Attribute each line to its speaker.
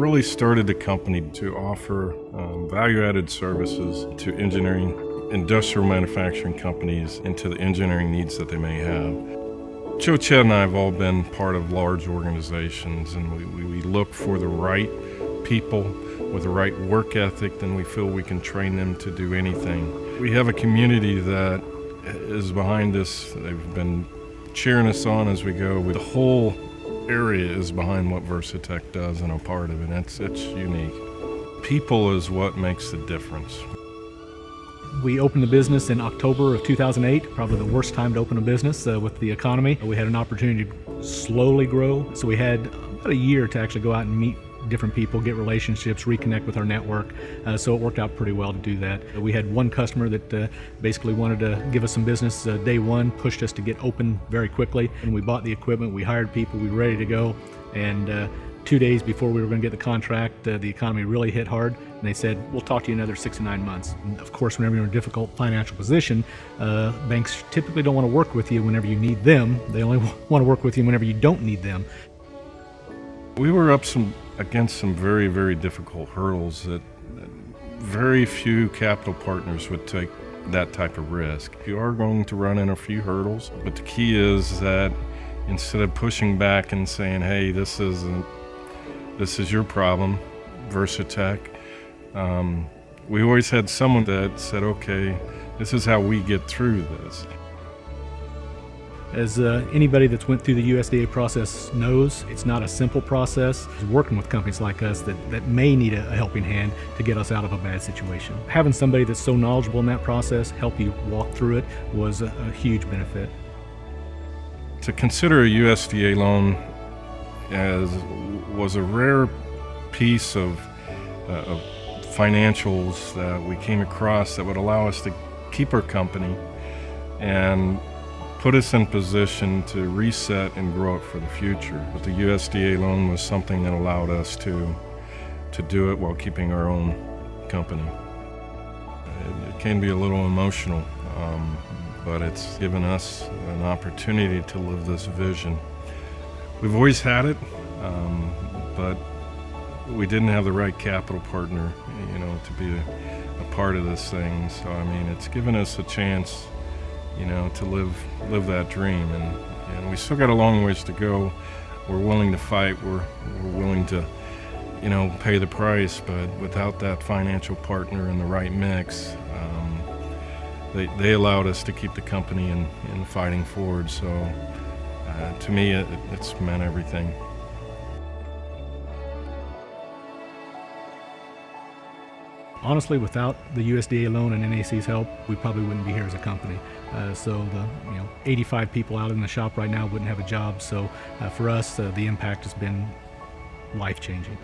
Speaker 1: really started the company to offer value-added services to engineering, industrial manufacturing companies, and to the engineering needs that they may have. Joe, Chad, and I have all been part of large organizations, and we look for the right people with the right work ethic, then we feel we can train them to do anything. We have a community that is behind us. They've been cheering us on as we go. The whole area is behind what Versatech does and a part of it. It's unique. People is what makes the difference.
Speaker 2: We opened the business in October of 2008, probably the worst time to open a business with the economy. We had an opportunity to slowly grow, so we had about a year to actually go out and meet different people, get relationships, reconnect with our network, so it worked out pretty well to do that. We had one customer that basically wanted to give us some business day one, pushed us to get open very quickly, and we bought the equipment, we hired people, we were ready to go, and 2 days before we were going to get the contract, the economy really hit hard, and they said, we'll talk to you another 6 to 9 months. And of course, whenever you're in a difficult financial position, banks typically don't want to work with you whenever you need them. They only want to work with you whenever you don't need them.
Speaker 1: We were against some very, very difficult hurdles that very few capital partners would take that type of risk. You are going to run in a few hurdles, but the key is that instead of pushing back and saying, hey, this is your problem, Versatech, we always had someone that said, okay, this is how we get through this.
Speaker 2: As anybody that's went through the USDA process knows, it's not a simple process. Working with companies like us that may need a helping hand to get us out of a bad situation. Having somebody that's so knowledgeable in that process help you walk through it was a huge benefit.
Speaker 1: To consider a USDA loan was a rare piece of financials that we came across that would allow us to keep our company and put us in position to reset and grow it for the future. But the USDA loan was something that allowed us to do it while keeping our own company. It can be a little emotional, but it's given us an opportunity to live this vision. We've always had it, but we didn't have the right capital partner, to be a part of this thing. So I mean, it's given us a chance, to live that dream, and we still got a long ways to go. We're willing to fight. We're willing to, pay the price. But without that financial partner and the right mix, they allowed us to keep the company in fighting forward. So to me, it's meant everything.
Speaker 2: Honestly, without the USDA loan and NAC's help, we probably wouldn't be here as a company. So the 85 people out in the shop right now wouldn't have a job. So for us, the impact has been life-changing.